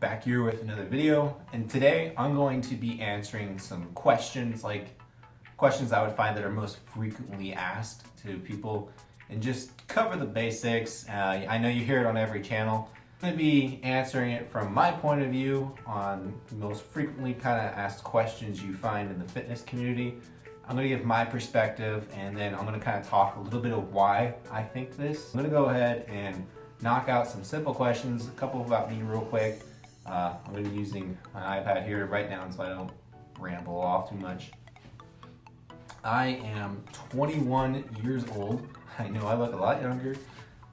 back here with another video, and today I'm going to be answering some questions, like questions I would find that are most frequently asked to people, and just cover the basics. I know you hear it on every channel. I'm going to be answering it from my point of view on the most frequently kind of asked questions you find in the fitness community. I'm going to give my perspective, and then I'm going to kind of talk a little bit of why I think this. I'm going to go ahead and knock out some simple questions, a couple about me real quick. I'm going to be using my iPad here to write down so I don't ramble off too much. I am 21 years old. I know I look a lot younger.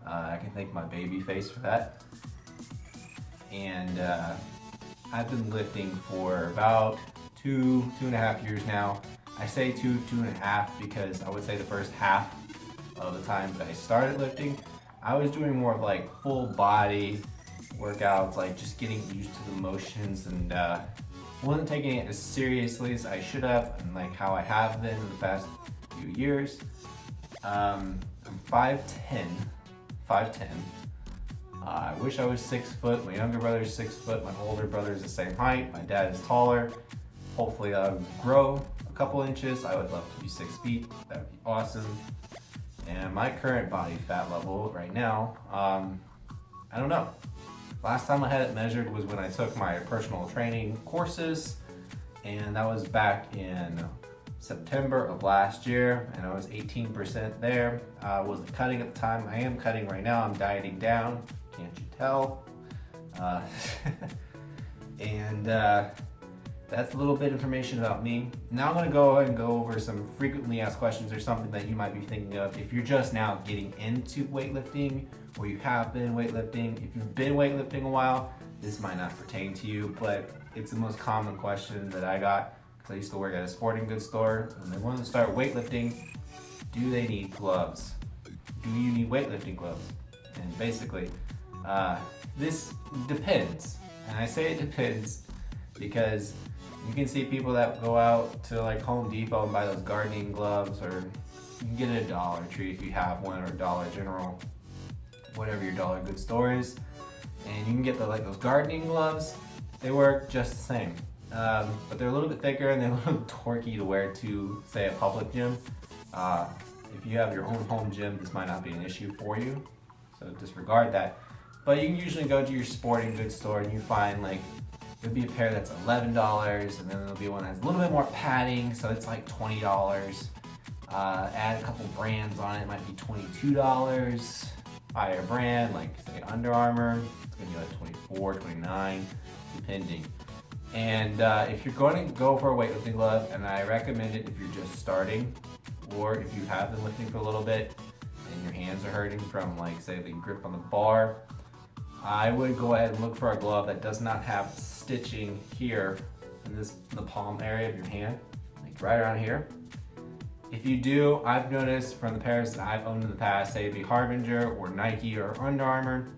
I can thank my baby face for that. And I've been lifting for about two and a half years now. I say two and a half because I would say the first half of the time that I started lifting, I was doing more of like full body workouts, like just getting used to the motions, and wasn't taking it as seriously as I should have, and like how I have been in the past few years. I'm 5'10". I wish I was 6 foot. My younger brother is 6 foot. My older brother is the same height. My dad is taller. Hopefully I would grow a couple inches. I would love to be 6 feet. That would be awesome. And my current body fat level right now, I don't know. Last time I had it measured was when I took my personal training courses, and that was back in September of last year, and I was 18% there. I wasn't cutting at the time. I am cutting right now. I'm dieting down. Can't you tell? And that's a little bit of information about me. Now I'm going to go ahead and go over some frequently asked questions, or something that you might be thinking of if you're just now getting into weightlifting, or you have been weightlifting. If you've been weightlifting a while, this might not pertain to you, but it's the most common question that I got, because I used to work at a sporting goods store. When they want to start weightlifting, do they need gloves? Do you need weightlifting gloves? And basically, this depends. And I say it depends because you can see people that go out to like Home Depot and buy those gardening gloves, or you can get it at Dollar Tree if you have one, or Dollar General, whatever your dollar good store is, and you can get like those gardening gloves. They work just the same, but they're a little bit thicker and they're a little torquey to wear to, say, a public gym. If you have your own home gym, this might not be an issue for you, so disregard that. But you can usually go to your sporting goods store and you find like there'll be a pair that's $11, and then there'll be one that's a little bit more padding, so it's like $20. Add a couple brands on it, might be $22. Higher brand, like say Under Armour, it's gonna be like 24, 29, depending. And if you're going to go for a weightlifting glove, and I recommend it if you're just starting, or if you have been lifting for a little bit and your hands are hurting from, like, say, the grip on the bar, I would go ahead and look for a glove that does not have stitching here in the palm area of your hand, like right around here. If you do, I've noticed from the pairs that I've owned in the past, say it'd be Harbinger or Nike or Under Armour,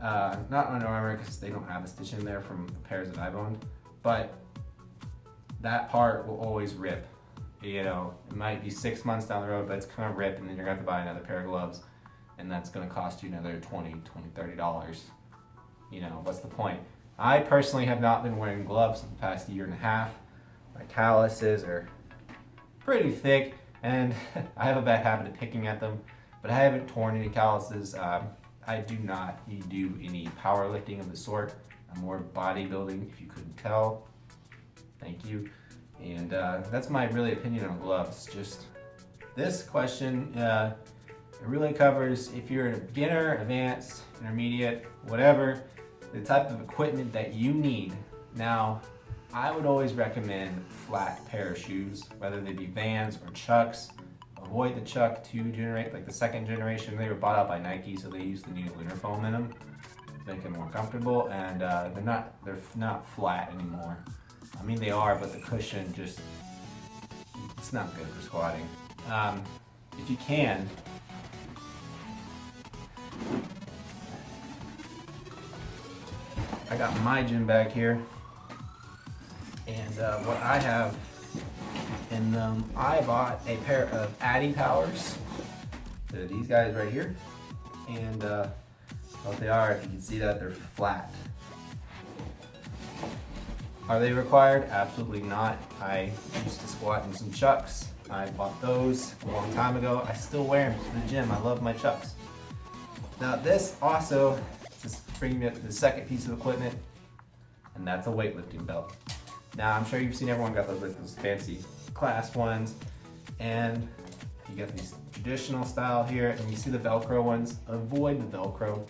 not Under Armour because they don't have a stitch in there from the pairs that I've owned, but that part will always rip. You know, it might be 6 months down the road, but it's gonna rip, and then you're gonna have to buy another pair of gloves, and that's gonna cost you another $30. You know, what's the point? I personally have not been wearing gloves for the past year and a half. My calluses are pretty thick, and I have a bad habit of picking at them, but I haven't torn any calluses. I do not do any powerlifting of the sort. I'm more bodybuilding, if you couldn't tell. Thank you. And that's my really opinion on gloves. Just this question, it really covers if you're a beginner, advanced, intermediate, whatever, the type of equipment that you need. Now, I would always recommend flat pair of shoes, whether they be Vans or Chucks. Avoid the Chuck 2 generation, like the second generation. They were bought out by Nike, so they use the new winter foam in them to make it more comfortable, and they're not flat anymore. I mean, they are, but the cushion just, it's not good for squatting. If you can, I got my gym bag here, and what I have in them, I bought a pair of Addy Powers. They're these guys right here, and what they are, if you can see that, they're flat. Are they required? Absolutely not. I used to squat in some Chucks. I bought those a long time ago. I still wear them to the gym. I love my Chucks. Now this also, just bringing me up to the second piece of equipment, and that's a weightlifting belt. Now I'm sure you've seen everyone got those fancy class ones, and you got these traditional style here, and you see the Velcro ones. Avoid the Velcro.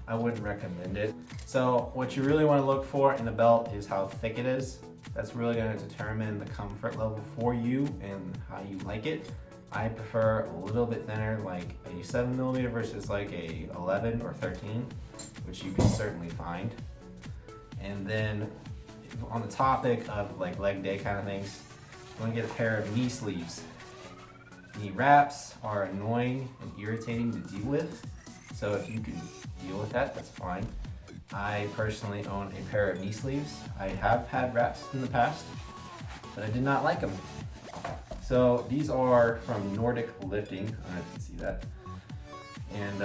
I wouldn't recommend it. So what you really want to look for in a belt is how thick it is. That's really going to determine the comfort level for you and how you like it. I prefer a little bit thinner, like a 7mm versus like a 11 or 13, which you can certainly find. And then on the topic of like leg day kind of things, you want to get a pair of knee sleeves. Knee wraps are annoying and irritating to deal with, so if you can deal with that, that's fine. I personally own a pair of knee sleeves. I have had wraps in the past, but I did not like them. So these are from Nordic Lifting. I don't know if you can see that. And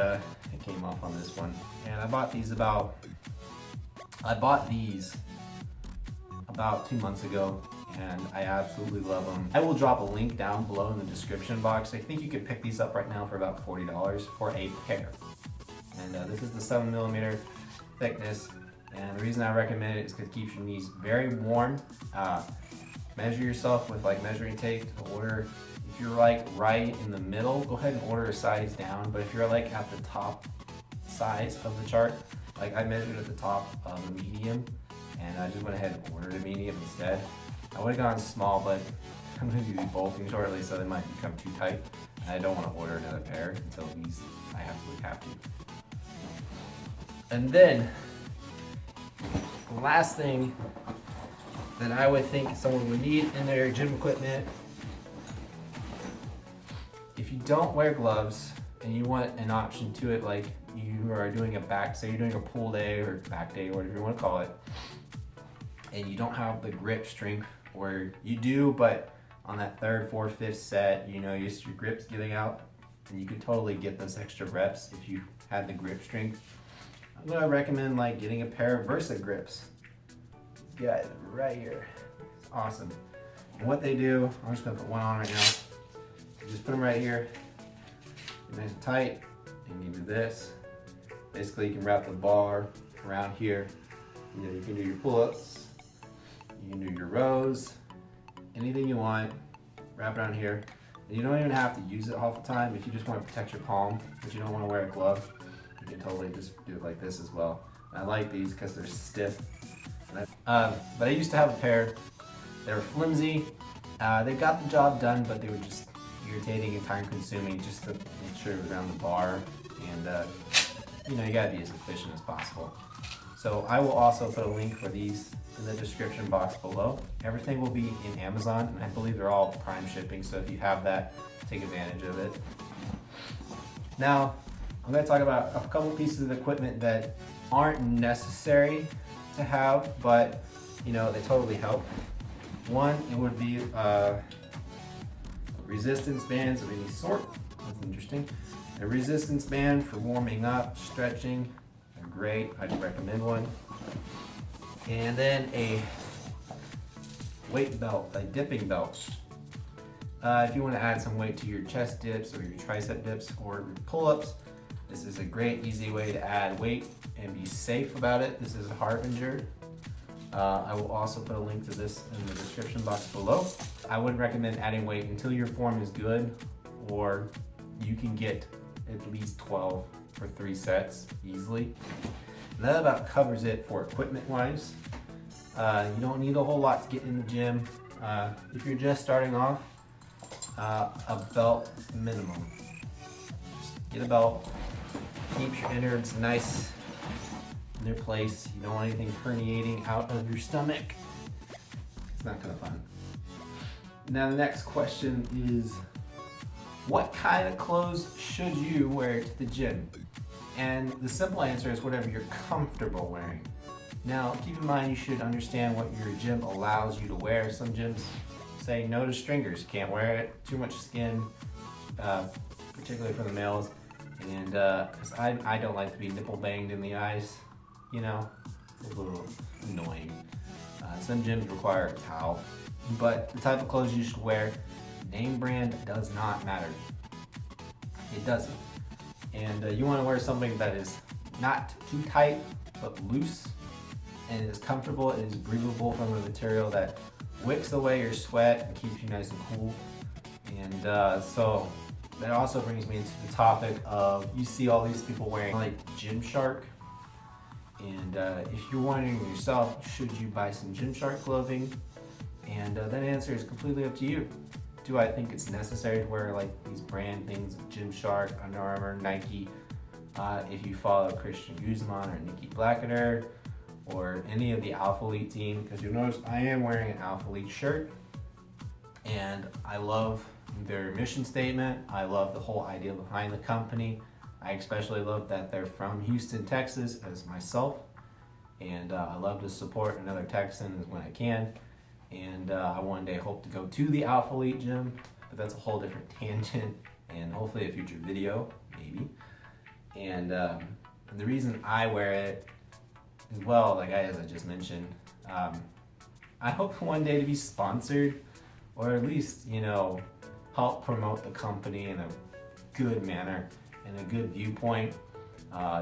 it came off on this one. And I bought these about 2 months ago, and I absolutely love them. I will drop a link down below in the description box. I think you could pick these up right now for about $40 for a pair. And this is the 7mm thickness, and the reason I recommend it is because it keeps your knees very warm. Measure yourself with like measuring tape to order. If you're like right in the middle, go ahead and order a size down, but if you're like at the top size of the chart, like I measured at the top of the medium, and I just went ahead and ordered a medium instead. I would have gone small, but I'm going to be bolting shortly, so they might become too tight, and I don't want to order another pair until these I absolutely have to. And then, the last thing that I would think someone would need in their gym equipment, if you don't wear gloves and you want an option to it, like you are doing say you're doing a pull day or back day or whatever you want to call it, and you don't have the grip strength, or you do, but on that third, fourth, fifth set, you know, your grip's giving out, and you could totally get those extra reps if you had the grip strength. I'm going to recommend like getting a pair of Versa grips. These guys right here. It's awesome. And what they do, I'm just going to put one on right now. You just put them right here. Nice and tight. And you do this. Basically, you can wrap the bar around here. You know, you can do your pull-ups. You can do your rows. Anything you want. Wrap it around here. And you don't even have to use it all the time if you just want to protect your palm, but you don't want to wear a glove. You can totally just do it like this as well. And I like these because they're stiff. But I used to have a pair. They were flimsy. They got the job done, but they were just irritating and time consuming just to make sure it was around the bar. And you know, you gotta be as efficient as possible. So I will also put a link for these in the description box below. Everything will be in Amazon, and I believe they're all Prime shipping, so if you have that, take advantage of it. Now, I'm going to talk about a couple pieces of equipment that aren't necessary to have, but you know, they totally help. One, it would be resistance bands of any sort. That's interesting. A resistance band for warming up, stretching, they're great. I'd recommend one. And then a weight belt, a dipping belt. If you want to add some weight to your chest dips or your tricep dips or your pull-ups, this is a great, easy way to add weight and be safe about it. This is a Harbinger. I will also put a link to this in the description box below. I wouldn't recommend adding weight until your form is good, or you can get at least 12 for 3 sets easily. And that about covers it for equipment-wise. You don't need a whole lot to get in the gym. If you're just starting off, a belt minimum. Just get a belt. Keeps your innards nice in their place. You don't want anything herniating out of your stomach. It's not kind of fun. Now the next question is, what kind of clothes should you wear to the gym? And the simple answer is whatever you're comfortable wearing. Now keep in mind you should understand what your gym allows you to wear. Some gyms say no to stringers. You can't wear it. Too much skin, particularly for the males. And because I don't like to be nipple banged in the eyes, you know, it's a little annoying. Some gyms require a towel, but the type of clothes you should wear, name brand does not matter. It doesn't. And you want to wear something that is not too tight, but loose, and is comfortable, it is breathable from a material that wicks away your sweat and keeps you nice and cool. And so that also brings me into the topic of, you see all these people wearing like Gymshark. And if you're wondering yourself, should you buy some Gymshark clothing? And that answer is completely up to you. Do I think it's necessary to wear like these brand things, Gymshark, Under Armour, Nike? If you follow Christian Guzman or Nikki Blackadder or any of the Alpha Elite team, because you'll notice I am wearing an Alpha Elite shirt, and I love their mission statement. I love the whole idea behind the company. I especially love that they're from Houston, Texas, as myself, and I love to support another Texan when I can. And I one day hope to go to the Alpha Elite gym, but that's a whole different tangent, and hopefully a future video, maybe. And the reason I wear it as well, like as I just mentioned, I hope one day to be sponsored, or at least, you know, help promote the company in a good manner and a good viewpoint,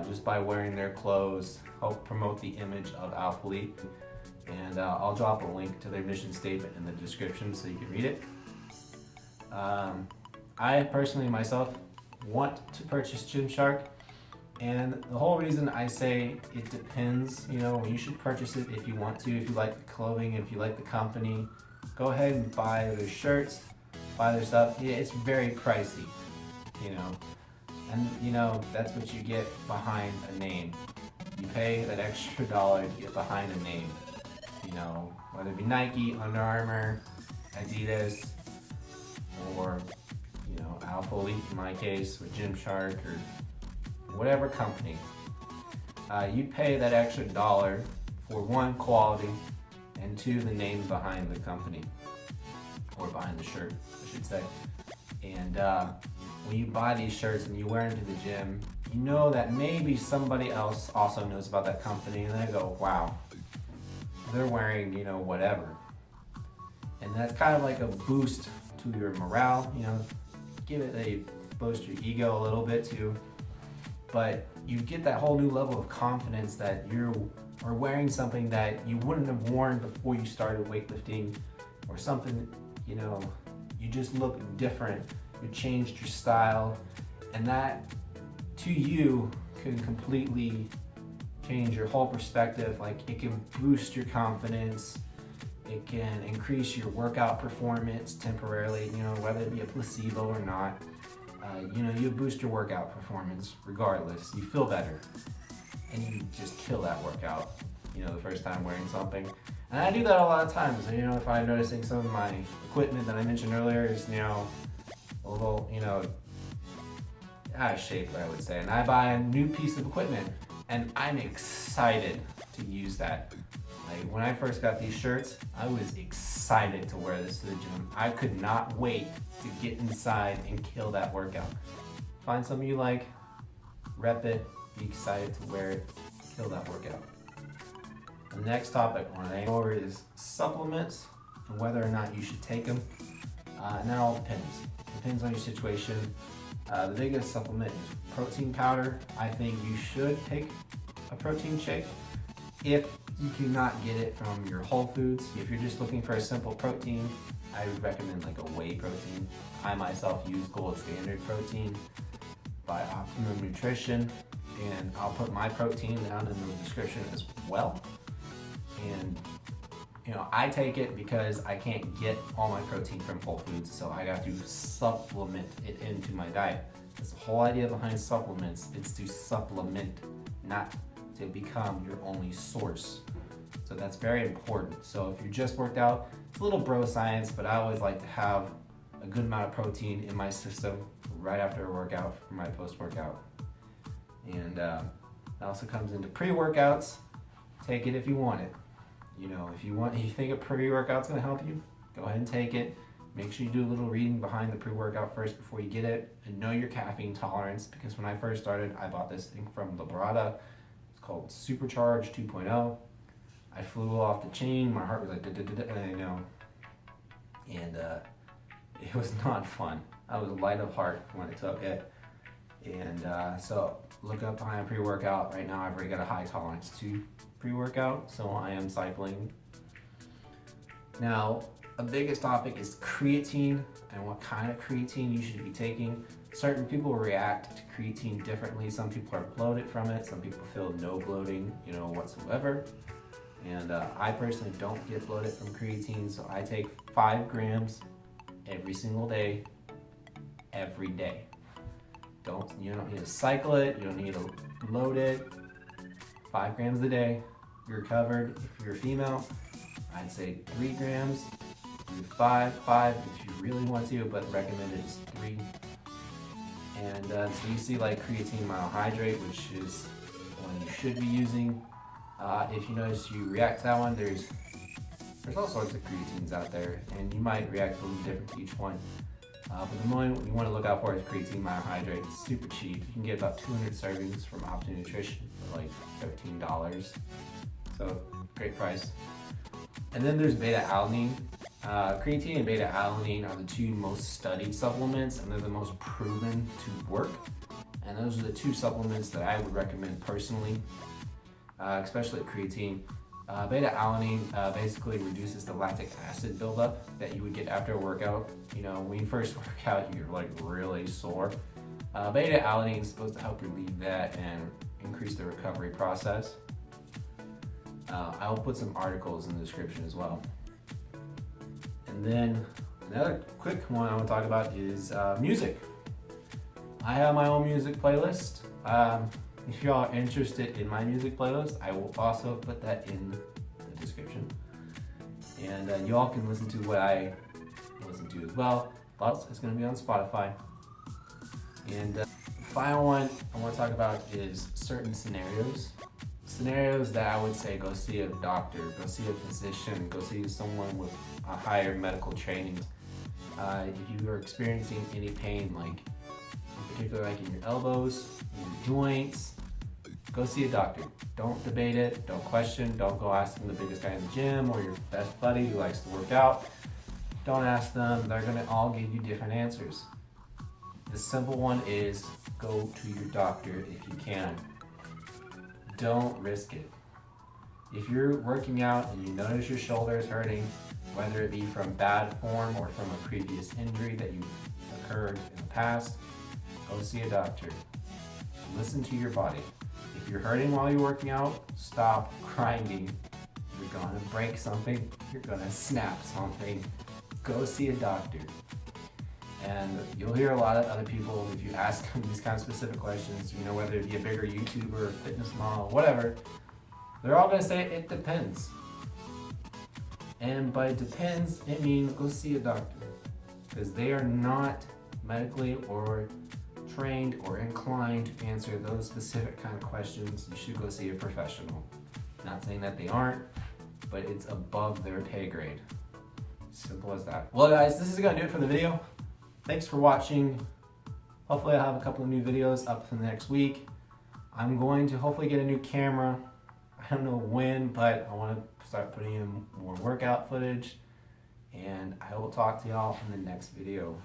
just by wearing their clothes, help promote the image of Alpha Elite. And I'll drop a link to their mission statement in the description so you can read it. I personally myself want to purchase Gymshark, and the whole reason I say it depends, you know, you should purchase it if you want to, if you like the clothing, if you like the company, go ahead and buy their shirts, buy their stuff. Yeah, it's very pricey, you know, and you know, that's what you get behind a name. You pay that extra dollar to get behind a name. You know, whether it be Nike, Under Armour, Adidas, or, you know, Alpha Elite in my case, with Gymshark, or whatever company. You pay that extra dollar for one, quality, and two, the name behind the company, or behind the shirt, I should say. And when you buy these shirts and you wear them to the gym, you know that maybe somebody else also knows about that company, and they go, wow, they're wearing, you know, whatever. And that's kind of like a boost to your morale, you know, give it a boost your ego a little bit too. But you get that whole new level of confidence that you are wearing something that you wouldn't have worn before you started weightlifting, or something, you know, you just look different, you changed your style, and that to you can completely change your whole perspective. Like, it can boost your confidence, it can increase your workout performance temporarily, you know, whether it be a placebo or not. You know, you boost your workout performance regardless. You feel better, and you just kill that workout, you know, the first time wearing something. And I do that a lot of times. You know, if I'm noticing some of my equipment that I mentioned earlier is, you know, a little, you know, out of shape, I would say, and I buy a new piece of equipment, and I'm excited to use that. Like, when I first got these shirts, I was excited to wear this to the gym. I could not wait to get inside and kill that workout. Find something you like, rep it, be excited to wear it, kill that workout. The next topic I want to go over is supplements and whether or not you should take them. And that all depends. Depends on your situation. The biggest supplement is protein powder. I think you should take a protein shake if you cannot get it from your Whole Foods. If you're just looking for a simple protein, I would recommend like a whey protein. I myself use Gold Standard protein by Optimum Nutrition, and I'll put my protein down in the description as well. And you know, I take it because I can't get all my protein from Whole Foods, so I got to supplement it into my diet. That's the whole idea behind supplements. It's to supplement, not to become your only source. So that's very important. So if you just worked out, it's a little bro science, but I always like to have a good amount of protein in my system right after a workout for my post-workout. And it also comes into pre-workouts. Take it if you want it. You know, if you think a pre-workout's gonna help you, go ahead and take it. Make sure you do a little reading behind the pre-workout first before you get it, and know your caffeine tolerance, because when I first started, I bought this thing from Labrada. It's called Supercharge 2.0. I flew off the chain. My heart was like, I know. And it was not fun. I was light of heart when I took it. And so look up high on pre-workout. Right now I've already got a high tolerance to pre-workout, so I am cycling. Now, a biggest topic is creatine and what kind of creatine you should be taking. Certain people react to creatine differently. Some people are bloated from it. Some people feel no bloating, whatsoever. And I personally don't get bloated from creatine, so I take 5 grams every single day, every day. You don't need to cycle it. You don't need to load it. 5 grams a day, you're covered. If you're a female, I'd say 3 grams. Do 5 if you really want to, but recommended is 3. And so you see like creatine monohydrate, which is one you should be using. If you notice you react to that one, there's all sorts of creatines out there, and you might react a little different to each one. But the one you want to look out for is creatine monohydrate. It's super cheap. You can get about 200 servings from Opti Nutrition for like $13. So great price. And then there's beta-alanine. Creatine and beta-alanine are the 2 most studied supplements, and they're the most proven to work. And those are the 2 supplements that I would recommend personally, especially creatine. Beta-alanine basically reduces the lactic acid buildup that you would get after a workout. When you first work out, you're like really sore. Beta-alanine is supposed to help relieve that and increase the recovery process. I'll put some articles in the description as well. And then another quick one I want to talk about is music. I have my own music playlist. If y'all are interested in my music playlist, I will also put that in the description. And y'all can listen to what I listen to as well. Plus, it's going to be on Spotify. And the final one I want to talk about is certain scenarios. Scenarios that I would say go see a doctor, go see a physician, go see someone with a higher medical training. If you are experiencing any pain, like in particular like in your elbows, in your joints, go see a doctor. Don't debate it, don't question, don't go asking the biggest guy in the gym or your best buddy who likes to work out. Don't ask them, they're gonna all give you different answers. The simple one is go to your doctor if you can. Don't risk it. If you're working out and you notice your shoulder is hurting, whether it be from bad form or from a previous injury that you occurred in the past, go see a doctor. Listen to your body. If you're hurting while you're working out, stop grinding. You're gonna break something, you're gonna snap something. Go see a doctor. And you'll hear a lot of other people, if you ask them these kind of specific questions, whether it be a bigger YouTuber, fitness model, whatever, they're all gonna say it depends. And by depends, it means go see a doctor. Because they are not medically or trained or inclined to answer those specific kind of questions. You should go see a professional. Not saying that they aren't, but it's above their pay grade. Simple as that. Well guys, this is gonna do it for the video. Thanks for watching. Hopefully I'll have a couple of new videos up in the next week. I'm going to hopefully get a new camera. I don't know when, but I want to start putting in more workout footage. And I will talk to y'all in the next video.